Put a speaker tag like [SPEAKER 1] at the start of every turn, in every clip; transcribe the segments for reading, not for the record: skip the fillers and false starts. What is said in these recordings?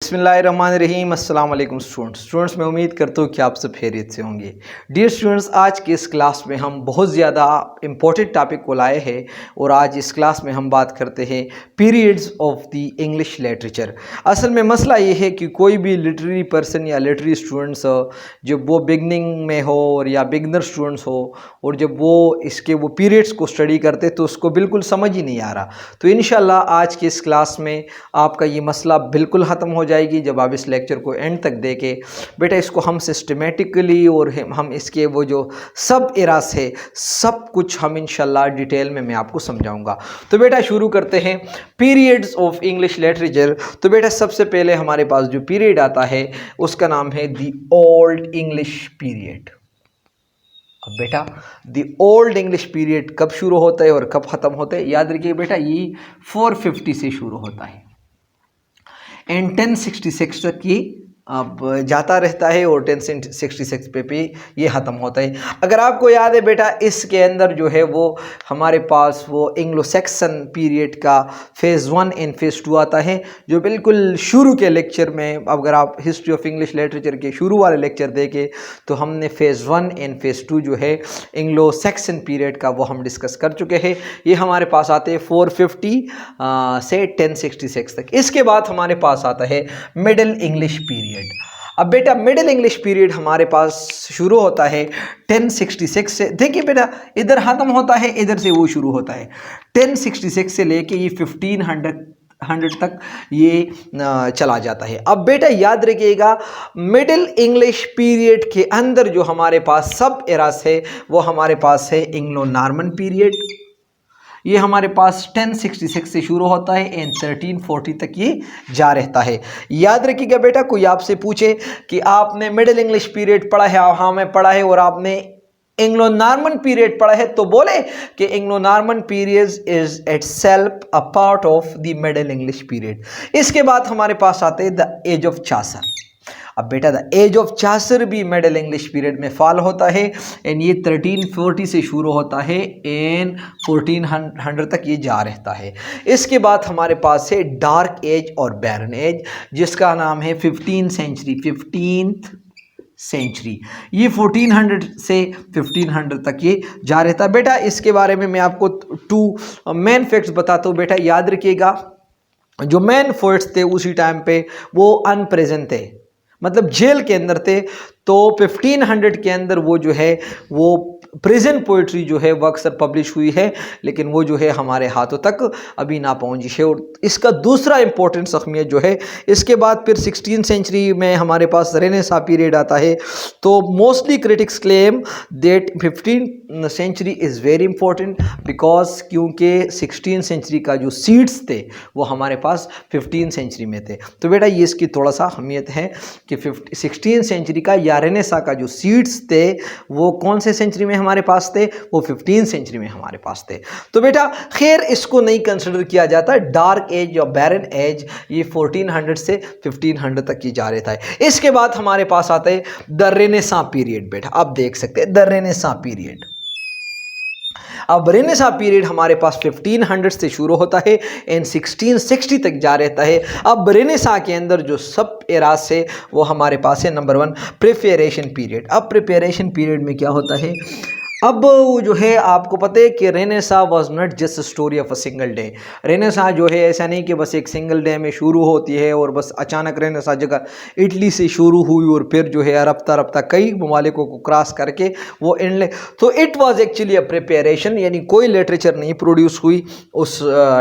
[SPEAKER 1] बिस्मिल्लाहिर्रहमानिर्रहीम। अस्सलाम वालेकुम स्टूडेंट्स, मैं उम्मीद करता हूँ कि आप सब खैरियत से होंगे। डियर स्टूडेंट्स, आज के इस क्लास में हम बहुत ज़्यादा इम्पोर्टेंट टॉपिक को लाए हैं और आज इस क्लास में हम बात करते हैं periods of the English literature. असल में मसला ये है कि कोई भी लिटरेरी पर्सन या लिटरेरी स्टूडेंट्स जब वो बिगनिंग में हो और या बिगनर स्टूडेंट्स हो और जब वो पीरियड्स को स्टडी करते तो उसको बिल्कुल समझ ही नहीं आ रहा। तो इंशाल्लाह आज की इस क्लास में आपका ये मसला बिल्कुल ख़त्म हो जाएगी जब आप इस लेक्चर को एंड तक देखें। बेटा इसको हम सिस्टमेटिकली और हम इसके वो जो सब एरास है सब कुछ हम इंशाल्लाह डिटेल में मैं आपको समझाऊंगा। तो बेटा शुरू करते हैं पीरियड्स ऑफ इंग्लिश लिटरेचर। तो बेटा सबसे पहले हमारे पास जो पीरियड आता है उसका नाम है द ओल्ड इंग्लिश पीरियड। अब बेटा द ओल्ड इंग्लिश पीरियड कब शुरू होता है और कब ख़त्म होता है, याद रखिए बेटा ये 450 से शुरू होता है एंड 1066 तक ये अब जाता रहता है और 1066 पे ये ख़त्म होता है। अगर आपको याद है बेटा इसके अंदर जो है वो हमारे पास वो एंग्लो सैक्सन पीरियड का फ़ेज़ 1 एंड फ़ेज़ 2 आता है जो बिल्कुल शुरू के लेक्चर में, अगर आप हिस्ट्री ऑफ इंग्लिश लिटरेचर के शुरू वाले लेक्चर देखें तो हमने फ़ेज़ 1 एंड फ़ेज़ 2 जो है एंग्लो सैक्सन पीरियड का वो हम डिस्कस कर चुके हैं। ये हमारे पास आते हैं 450 से 1066 तक। इसके बाद हमारे पास आता है मिडिल इंग्लिश पीरियड। अब बेटा मिडिल इंग्लिश पीरियड हमारे पास शुरू होता है 1066 से। देखिए बेटा इधर ख़त्म होता है, इधर से वो शुरू होता है 1066 से लेके ये 1500 तक ये चला जाता है। अब बेटा याद रखिएगा मिडिल इंग्लिश पीरियड के अंदर जो हमारे पास सब एरास है वो हमारे पास है एंग्लो नॉर्मन पीरियड। ये हमारे पास 1066 से शुरू होता है एंड 1340 तक ये जा रहता है। याद रखिएगा बेटा कोई आपसे पूछे कि आपने मिडिल इंग्लिश पीरियड पढ़ा है, हाँ मैं पढ़ा है, और आपने एंग्लो नॉर्मन पीरियड पढ़ा है, तो बोले कि Anglo Norman period is itself a part of the middle English period. इसके बाद हमारे पास आते हैं द एज ऑफ चासर। अब बेटा द एज ऑफ चासर भी मिडिल इंग्लिश पीरियड में फॉल होता है एंड ये 1340 से शुरू होता है एंड 1400 तक ये जा रहता है। इसके बाद हमारे पास है डार्क एज और बैरन एज जिसका नाम है 15th सेंचुरी। ये 1400 से 1500 तक ये जा रहता है। बेटा इसके बारे में मैं आपको 2 मेन फैक्ट्स बताता हूँ। बेटा याद रखिएगा जो मेन पोएट्स थे उसी टाइम पे वो अनप्रेजेंट थे, मतलब जेल के अंदर थे। तो 1500 के अंदर वो जो है वो प्रेजेंट पोइट्री जो है वो अक्सर पब्लिश हुई है, लेकिन वो जो है हमारे हाथों तक अभी ना पहुंची है। और इसका दूसरा इंपॉर्टेंट अहमियत जो है इसके बाद फिर 16th सेंचुरी में हमारे पास रेनेसां पीरियड आता है। तो mostly critics claim that 15th century is very important because क्योंकि 16th सेंचुरी का जो सीड्स थे वो हमारे पास 15th सेंचुरी में थे। तो बेटा ये इसकी थोड़ा सा अहमियत है कि 16th सेंचुरी का या रेनेसां का जो सीड्स थे वो कौन से सेंचुरी में हमारे पास थे, वो 15th सेंचुरी में हमारे पास थे। तो बेटा खैर इसको नहीं कंसिडर किया जाता। डार्क एज या बैरन एज ये 1400 से 1500 तक की जा रहता है। इसके बाद हमारे पास आता है द रेनेसां पीरियड। बेटा आप देख सकते हैं द रेनेसां पीरियड। अब रेनेसां पीरियड हमारे पास 1500 से शुरू होता है एंड 1660 तक जा रहता है। अब रेनेसां के अंदर जो सब एरास है वो हमारे पास है नंबर 1 प्रिपरेशन पीरियड। अब प्रिपरेशन पीरियड में क्या होता है, अब जो है आपको पता है कि renaissance was not just story of a single day. Renaissance जो है ऐसा नहीं कि बस एक सिंगल डे में शुरू होती है और बस अचानक रेनेसां जगह इटली से शुरू हुई और फिर जो है रफ्ता रफ्ता कई ममालिकों को क्रॉस करके वो एंड। तो it was actually a preparation, यानी कोई लिटरेचर नहीं प्रोड्यूस हुई उस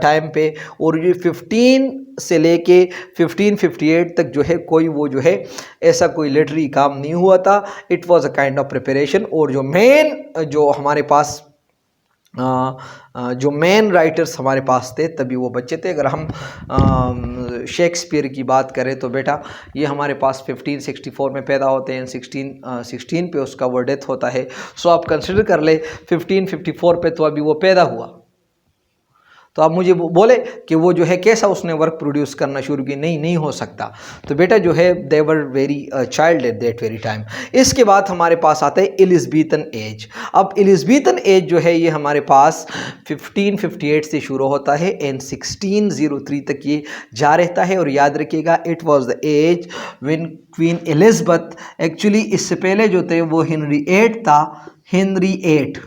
[SPEAKER 1] टाइम पे। और ये 15 से लेके 1558 तक जो है कोई वो जो है ऐसा कोई लिटरेरी काम नहीं हुआ था। It was a kind of preparation. और जो मेन जो हमारे पास जो मेन राइटर्स हमारे पास थे तभी वो बच्चे थे। अगर हम शेक्सपियर की बात करें तो बेटा ये हमारे पास 1564 में पैदा होते हैं, 16 पे उसका वो डेथ होता है। सो आप कंसिडर कर ले 1554 पे तो अभी वो पैदा हुआ। तो आप मुझे बोले कि वो जो है कैसा उसने वर्क प्रोड्यूस करना शुरू की, नहीं हो सकता। तो बेटा जो है they were very child at that very time. इसके बाद हमारे पास आता है एलिज़ाबेथन एज। अब एलिज़ाबेथन एज जो है ये हमारे पास 1558 से शुरू होता है एंड 1603 तक ये जा रहता है। और याद रखिएगा it was the age when Queen Elizabeth, actually इससे पहले जो थे वो हेनरी 8 था, हेनरी 8।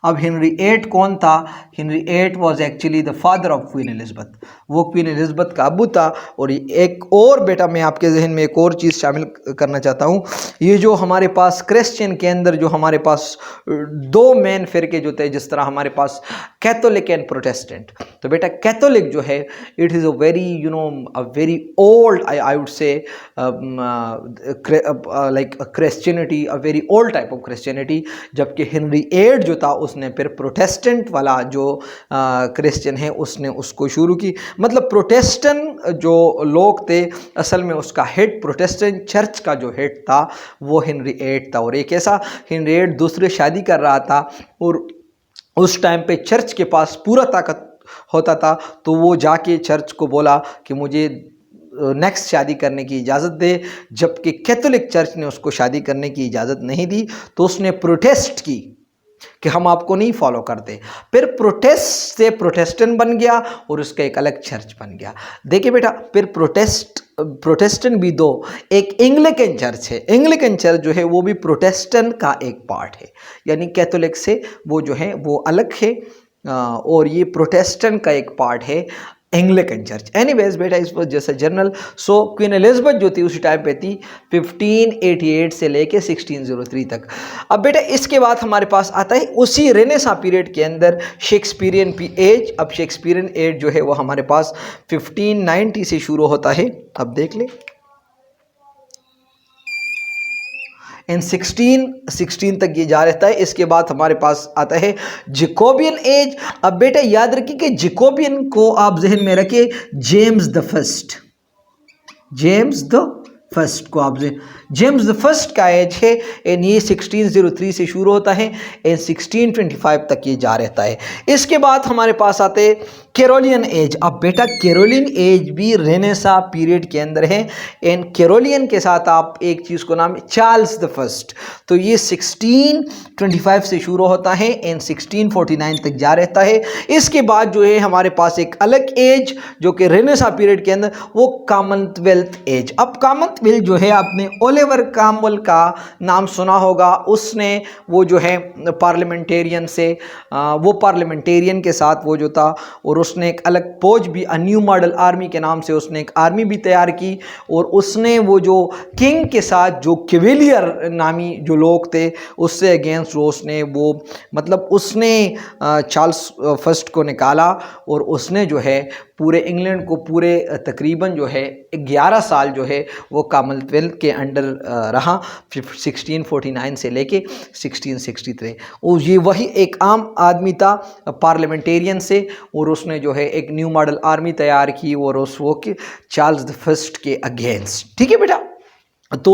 [SPEAKER 1] अब हेनरी 8 कौन था? Henry 8 was actually the father of queen Elizabeth, वो क्वीन एलिज़ाबेथ का अबू था। और एक और बेटा मैं आपके जहन में एक और चीज़ शामिल करना चाहता हूँ, ये जो हमारे पास क्रिश्चियन के अंदर जो हमारे पास दो मेन फ़िरके जो थे, जिस तरह हमारे पास कैथोलिक एंड प्रोटेस्टेंट। तो बेटा कैथोलिक जो है it is a very a very old I would say like Christianity, a very old type of Christianity. जबकि हेनरी 8 जो था उसने फिर प्रोटेस्टेंट वाला जो क्रिश्चियन है उसने उसको शुरू की। मतलब प्रोटेस्टेंट जो लोग थे असल में उसका हेड, प्रोटेस्टेंट चर्च का जो हेड था वो हेनरी 8 था। और एक ऐसा हेनरी 8 दूसरी शादी कर रहा था और उस टाइम पे चर्च के पास पूरा ताकत होता था, तो वो जाके चर्च को बोला कि मुझे नेक्स्ट शादी करने की इजाज़त दे। जबकि कैथोलिक चर्च ने उसको शादी करने की इजाज़त नहीं दी, तो उसने प्रोटेस्ट की कि हम आपको नहीं फॉलो करते। फिर प्रोटेस्ट से प्रोटेस्टेंट बन गया और उसका एक अलग चर्च बन गया। देखिए बेटा, फिर प्रोटेस्टेंट भी दो, एक एंग्लिकन चर्च है। एंग्लिकन चर्च जो है वो भी प्रोटेस्टेंट का एक पार्ट है, यानी कैथोलिक से वो जो है वो अलग है और ये प्रोटेस्टेंट का एक पार्ट है एंग्लिकन चर्च। एनीवेज बेटा इस पर जैसे जनरल। सो क्वीन एलिज़ाबेथ जो थी उसी टाइम पे थी 1588 से लेके 1603 तक। अब बेटा इसके बाद हमारे पास आता है उसी रेनेसां पीरियड के अंदर शेक्सपियरियन एज। अब शेक्सपियरियन एज जो है वो हमारे पास 1590 से शुरू होता है। अब देख ले इन 1616 तक ये जा रहता है। इसके बाद हमारे पास आता है जैकोबियन एज। अब बेटा याद रखिए कि जैकोबियन को आप जहन में रखिए, James the first, James the first को आप जेम्स द फर्स्ट का एज है एंड ये 1603 से शुरू होता है एंड 1625 तक ये जा रहता है। इसके बाद हमारे पास आते हैं कैरोलियन एज। अब बेटा कैरोलियन एज भी रेनेसां पीरियड के अंदर है एंड कैरोलियन के साथ आप एक चीज़ को नाम चार्ल्स द फर्स्ट। तो ये 1625 से शुरू होता है एंड 1649 तक जा रहता है। इसके बाद जो है हमारे पास एक अलग एज जो कि रेनेसां पीरियड के अंदर, वो कॉमनवेल्थ एज। अब कॉमनवेल्थ जो है आपने ओलिवर क्रॉमवेल का नाम सुना होगा। उसने वो जो है पार्लियामेंटेरियन से वो पार्लियामेंटेरियन के साथ वो जो था, और उसने एक अलग फौज भी, अ न्यू मॉडल आर्मी के नाम से उसने एक आर्मी भी तैयार की। और उसने वो जो किंग के साथ जो कैवेलियर नामी जो लोग थे उससे अगेंस्ट उसने वो मतलब उसने चार्ल्स फर्स्ट को निकाला और उसने जो है पूरे इंग्लैंड को पूरे तकरीबन जो है 11 साल जो है वो कॉमनवेल्थ के अंडर रहा 1649 से लेके 1663। और ये वही एक आम आदमी था पार्लियामेंटेरियन से, और उसने जो है एक न्यू मॉडल आर्मी तैयार की और उस वो के चार्ल्स द फर्स्ट के अगेंस्ट। ठीक है बेटा, तो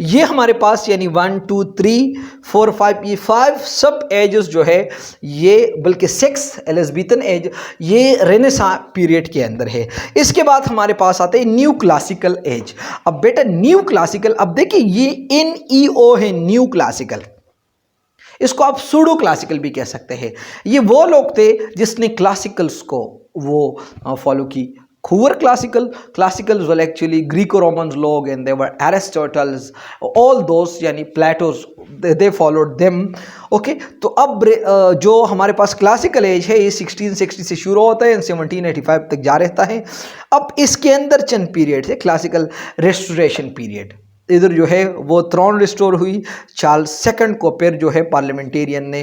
[SPEAKER 1] ये हमारे पास यानी 1 2 3 4 5 ये 5 सब एजेस जो है ये, बल्कि 6 एलिज़ाबेथन एज ये रेनेसां पीरियड के अंदर है। इसके बाद हमारे पास आते हैं न्यू क्लासिकल एज। अब बेटा न्यू क्लासिकल, अब देखिए ये NEO है न्यू क्लासिकल, इसको आप सूडो क्लासिकल भी कह सकते हैं। ये वो लोग थे जिसने क्लासिकल्स को वो फॉलो की। Who were classicals were actually Greco-Romans log and they were Aristotle's, all those यानी Plato's, they followed them. Okay तो अब जो हमारे पास क्लासिकल एज है ये 1660 से शुरू होता है 1785 तक जा रहता है। अब इसके अंदर चंद पीरियड है। क्लासिकल रेस्टोरेशन पीरियड, इधर जो है वो थ्रोन रिस्टोर हुई चार्ल्स सेकंड को, फिर जो है पार्लियामेंटेरियन ने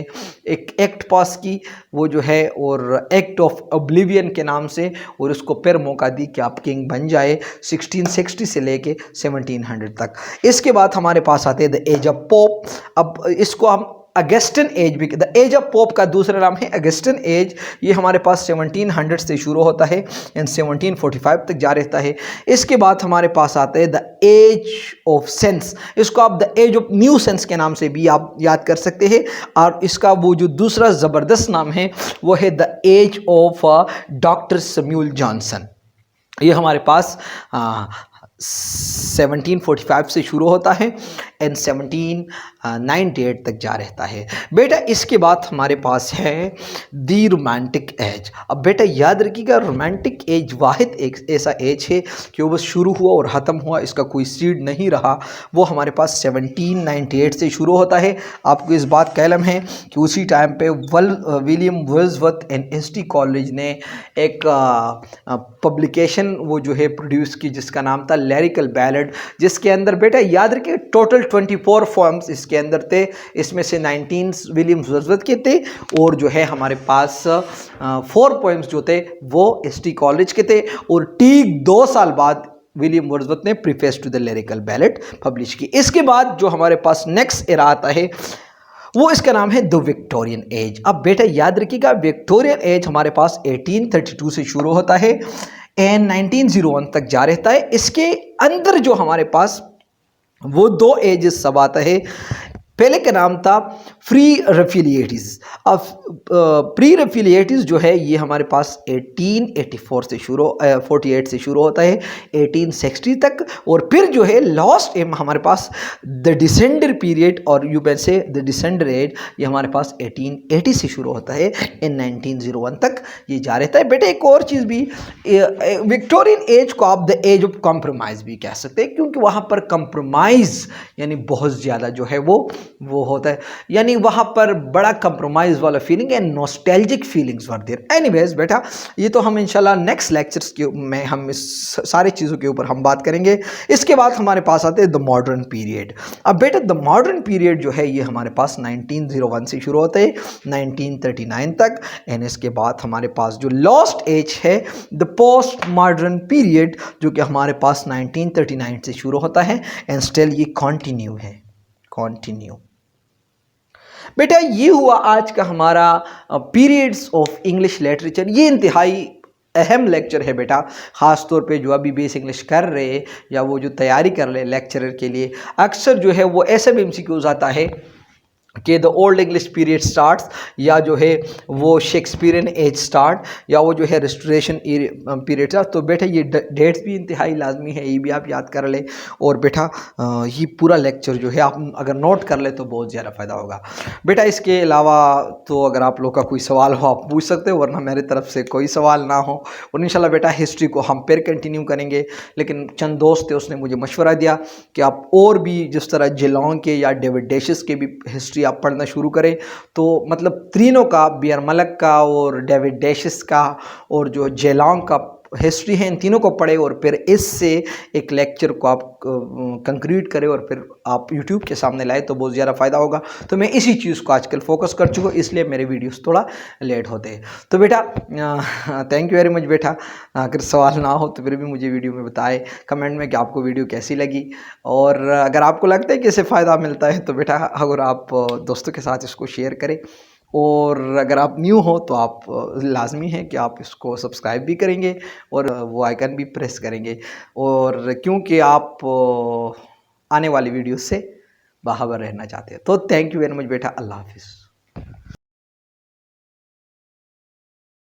[SPEAKER 1] एक एक्ट पास की वो जो है और एक्ट ऑफ ऑब्लिवियन के नाम से, और उसको फिर मौका दी कि आप किंग बन जाए 1660 से लेके 1700 तक। इसके बाद हमारे पास आते हैं द एज ऑफ पोप। अब इसको हम अगस्टन एज भी, द एज ऑफ पोप का दूसरा नाम है अगस्टन एज। ये हमारे पास 1700 से शुरू होता है एंड 1745 तक जा रहता है। इसके बाद हमारे पास आता है द एज ऑफ सेंस, इसको आप the age of new sense के नाम से भी आप याद कर सकते हैं। और इसका वो जो दूसरा ज़बरदस्त नाम है वो है the age of Doctor Samuel Johnson. ये हमारे पास 1745 से शुरू होता है एंड 1798 तक जा रहता है। बेटा इसके बाद हमारे पास है दी रोमांटिक एज। अब बेटा याद रखिएगा, रोमांटिक एज वाहिद एक ऐसा एज है कि वो बस शुरू हुआ और ख़त्म हुआ, इसका कोई सीड नहीं रहा। वो हमारे पास 1798 से शुरू होता है। आपको इस बात का इल्म है कि उसी टाइम पे William Wordsworth and ST college ने एक पब्लिकेशन वो जो है प्रोड्यूस की जिसका नाम था लिरिकल बैलेड, जिसके अंदर बेटा याद रखिए टोटल 24 पोएम्स इसके अंदर थे। इसमें से 19 विलियम वर्ड्सवर्थ के थे और जो है हमारे पास 4 पोएम्स जो थे वो एसटी कॉलेज के थे। और ठीक 2 साल बाद विलियम वर्ड्सवर्थ ने preface to the Lyrical Ballad publish की। इसके बाद जो हमारे पास नेक्स्ट एरा आता है वो इसका नाम है द विक्टोरियन एज। अब बेटा याद रखिएगा, विक्टोरियन एज हमारे पास 1832 से शुरू होता है एंड 1901 तक जा रहता है। इसके अंदर जो हमारे पास वो 2 एजेस सब आता है। पहले का नाम था फ्री रेफिलिएटीज़। अब प्री रेफिलिएटीज़ जो है ये हमारे पास 1884 से शुरू 48 से शुरू होता है 1860 तक। और फिर जो है लास्ट एम हमारे पास द डिसेंडर पीरियड और you can say the descender age, ये हमारे पास 1880 से शुरू होता है इन 1901 तक ये जा रहता है। बेटा एक और चीज़ भी, विक्टोरियन एज को आप द एज ऑफ कॉम्प्रोमाइज़ भी कह सकते हैं, क्योंकि वहाँ पर कंप्रोमाइज़ यानी बहुत ज़्यादा जो है वो होता है, यानी वहाँ पर बड़ा कंप्रोमाइज़ वाला feeling and nostalgic feelings were there. Anyways बेटा ये तो हम इंशाल्लाह नेक्स्ट लेक्चर्स के में हम इस सारी चीज़ों के ऊपर हम बात करेंगे। इसके बाद हमारे पास आते हैं द मॉडर्न पीरियड। अब बेटा द मॉडर्न पीरियड जो है ये हमारे पास 1901 से शुरू होता है 1939 तक एंड इसके बाद हमारे पास जो लास्ट एज है द पोस्ट मॉडर्न पीरियड जो कि हमारे पास 1939 से शुरू होता है एंड स्टिल ये कंटिन्यू है। बेटा ये हुआ आज का हमारा पीरियड्स ऑफ इंग्लिश लिटरेचर। ये इंतहाई अहम लेक्चर है बेटा, ख़ास तौर पे जो अभी बेस इंग्लिश कर रहे हैं या वो जो तैयारी कर रहे हैं लेक्चरर के लिए। अक्सर जो है वो ऐसे भी MCQs आता है कि the old English period starts, या जो है वो शेक्सपियरियन एज स्टार्ट, या वो जो है रिस्टोरेशन पीरियड स्टार्ट। तो बेटा ये डेट्स भी इंतहाई लाजमी है, ये भी आप याद कर लें। और बेटा ये पूरा लेक्चर जो है आप अगर नोट कर ले तो बहुत ज़्यादा फ़ायदा होगा। बेटा इसके अलावा तो अगर आप लोग का कोई सवाल हो आप पूछ सकते हो, वरना मेरी तरफ से कोई सवाल ना हो। और इंशाल्लाह बेटा हिस्ट्री को हम फिर कंटिन्यू करेंगे। लेकिन चंद दोस्त थे उसने मुझे मशवरा दिया कि आप और भी जिस तरह जेलोंग के या डेविड डेशिस के भी हिस्ट्री आप पढ़ना शुरू करें, तो मतलब तीनों का, बियर मलक का और डेविड डेशिस का और जो जेलोंग का हिस्ट्री है, इन तीनों को पढ़े और फिर इससे एक लेक्चर को आप कंक्रीट करें और फिर आप YouTube के सामने लाए तो बहुत ज़्यादा फ़ायदा होगा। तो मैं इसी चीज़ को आजकल फोकस कर चुका हूँ, इसलिए मेरे वीडियोस थोड़ा लेट होते हैं। तो बेटा थैंक यू वेरी मच बेटा। अगर सवाल ना हो तो फिर भी मुझे वीडियो में बताएं कमेंट में कि आपको वीडियो कैसी लगी। और अगर आपको लगता है कि इससे फ़ायदा मिलता है तो बेटा अगर आप दोस्तों के साथ इसको शेयर करें। और अगर आप न्यू हो तो आप लाजमी है कि आप इसको सब्सक्राइब भी करेंगे और वो आइकन भी प्रेस करेंगे, और क्योंकि आप आने वाली वीडियो से बाखबर रहना चाहते हैं। तो थैंक यू वेरी मच बेटा। अल्लाह हाफिज़।